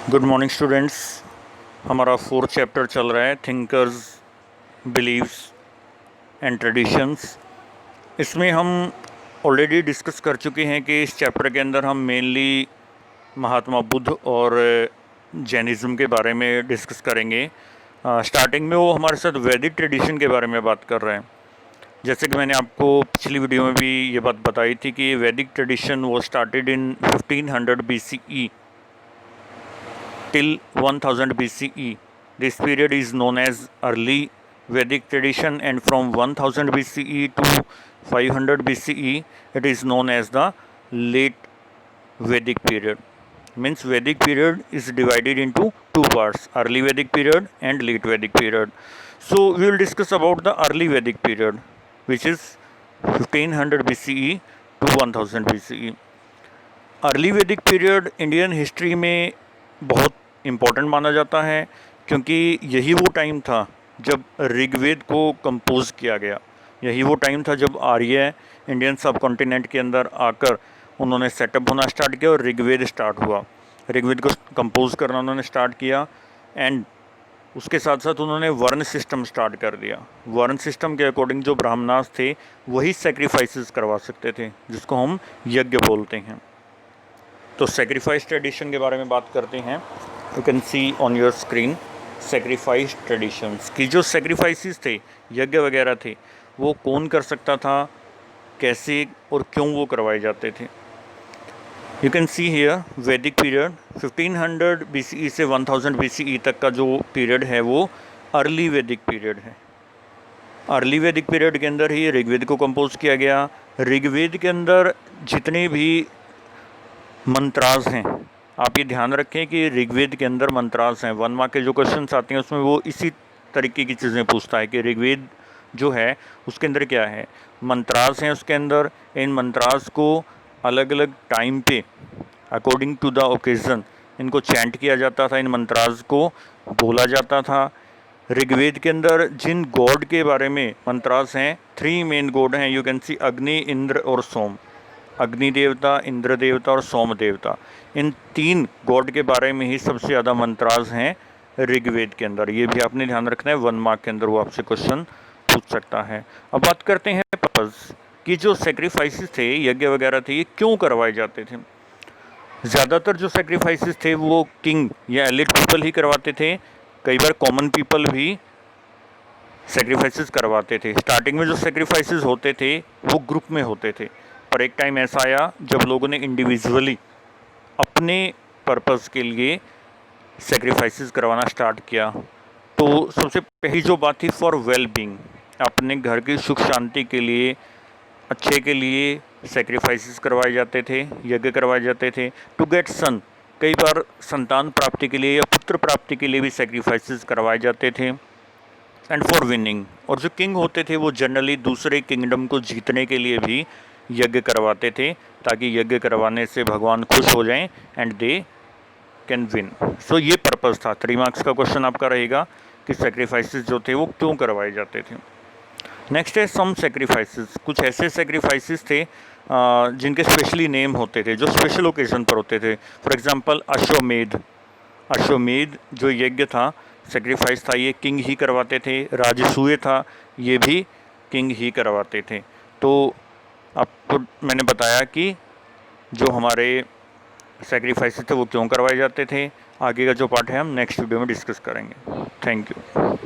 Good morning students. हमारा fourth chapter चल रहा है थिंकर्स, बिलीव्स एंड ट्रेडिशंस। इसमें हम ऑलरेडी डिस्कस कर चुके हैं कि इस चैप्टर के अंदर हम मेनली महात्मा बुद्ध और जैनिज़्म के बारे में डिस्कस करेंगे। स्टार्टिंग में वो हमारे साथ वैदिक ट्रेडिशन के बारे में बात कर रहे हैं। जैसे कि मैंने आपको पिछली वीडियो में भी ये बात बताई थी कि वैदिक ट्रेडिशन वो started in 1500 BCE till 1000 BCE. This period is known as early Vedic tradition, and from 1000 BCE to 500 BCE it is known as the late Vedic period. Means Vedic period is divided into two parts, early Vedic period and late Vedic period. So we will discuss about the early Vedic period, which is 1500 BCE to 1000 BCE. Early वैदिक period Indian history में बहुत important माना जाता है, क्योंकि यही वो time था जब ऋग्वेद को कंपोज किया गया। यही वो टाइम था जब आर्य इंडियन सब कॉन्टिनेंट के अंदर आकर उन्होंने सेटअप होना स्टार्ट किया और ऋग्वेद स्टार्ट हुआ। ऋग्वेद को कंपोज करना उन्होंने स्टार्ट किया, एंड उसके साथ साथ उन्होंने वर्ण सिस्टम स्टार्ट कर दिया। वर्ण सिस्टम के अकॉर्डिंग जो ब्राह्मणास थे वही सेक्रीफाइसेस करवा सकते थे, जिसको हम यज्ञ बोलते हैं। तो सेक्रीफाइस ट्रेडिशन के बारे में बात करते हैं। You can see on your screen sacrifice traditions की जो सेक्रीफाइसेस थे, यज्ञ वगैरह थे, वो कौन कर सकता था, कैसे और क्यों वो करवाए जाते थे। यू कैन सी हियर वैदिक पीरियड 1500 BCE से 1000 BCE तक का जो पीरियड है वो अर्ली वैदिक पीरियड है। अर्ली वैदिक पीरियड के अंदर ही ऋग्वेद को कंपोज किया गया। ऋग्वेद के अंदर जितने भी मंत्रास हैं, आप ये ध्यान रखें कि ऋग्वेद के अंदर मंत्रास हैं। 1 मार्क के जो क्वेश्चंस आते हैं उसमें वो इसी तरीके की चीज़ें पूछता है कि ऋग्वेद जो है उसके अंदर क्या है, मंत्रास हैं उसके अंदर। इन मंत्रास को अलग अलग टाइम पे अकॉर्डिंग टू द ओकेज़न इनको चैंट किया जाता था, इन मंत्रास को बोला जाता था। ऋग्वेद के अंदर जिन गॉड के बारे में मंत्रास हैं, 3 मेन गॉड हैं। यू कैन सी अग्नि, इंद्र और सोम। अग्नि देवता, इंद्र देवता और सोम देवता, इन 3 गॉड के बारे में ही सबसे ज़्यादा मंत्रास हैं ऋग्वेद के अंदर। ये भी आपने ध्यान रखना है, 1 मार्क के अंदर वो आपसे क्वेश्चन पूछ सकता है। अब बात करते हैं पर्पज़ कि जो सेक्रीफाइसेस थे, यज्ञ वगैरह थे, ये क्यों करवाए जाते थे। ज़्यादातर जो सेक्रीफाइसेस थे वो किंग या एलिट पीपल ही करवाते थे। कई बार कॉमन पीपल भी सेक्रीफाइसेस करवाते थे। स्टार्टिंग में जो सेक्रीफाइसेस होते थे वो ग्रुप में होते थे, पर एक टाइम ऐसा आया जब लोगों ने इंडिविजुअली अपने पर्पस के लिए सेक्रीफाइसेस करवाना स्टार्ट किया। तो सबसे पहली जो बात थी, फॉर वेल बीइंग, अपने घर की सुख शांति के लिए, अच्छे के लिए सेक्रीफाइसेस करवाए जाते थे, यज्ञ करवाए जाते थे। टू गेट सन, कई बार संतान प्राप्ति के लिए या पुत्र प्राप्ति के लिए भी सेक्रीफाइसेस करवाए जाते थे। एंड फॉर विनिंग, और जो किंग होते थे वो जनरली दूसरे किंगडम को जीतने के लिए भी यज्ञ करवाते थे, ताकि यज्ञ करवाने से भगवान खुश हो जाएं एंड दे कैन विन। सो ये पर्पस था। 3 मार्क्स का क्वेश्चन आपका रहेगा कि सेक्रीफाइसेस जो थे वो क्यों करवाए जाते थे। नेक्स्ट है सम सेक्रीफाइसेस। कुछ ऐसे सेक्रीफाइसेस थे जिनके स्पेशली नेम होते थे, जो स्पेशल ओकेजन पर होते थे। फॉर एग्जांपल अश्वमेध। अश्वमेध जो यज्ञ था, सेक्रीफाइस था, ये किंग ही करवाते थे। राजसूय था, ये भी किंग ही करवाते थे। तो आपको मैंने बताया कि जो हमारे सेक्रीफाइसेस थे वो क्यों करवाए जाते थे। आगे का जो पार्ट है हम नेक्स्ट वीडियो में डिस्कस करेंगे। Thank you.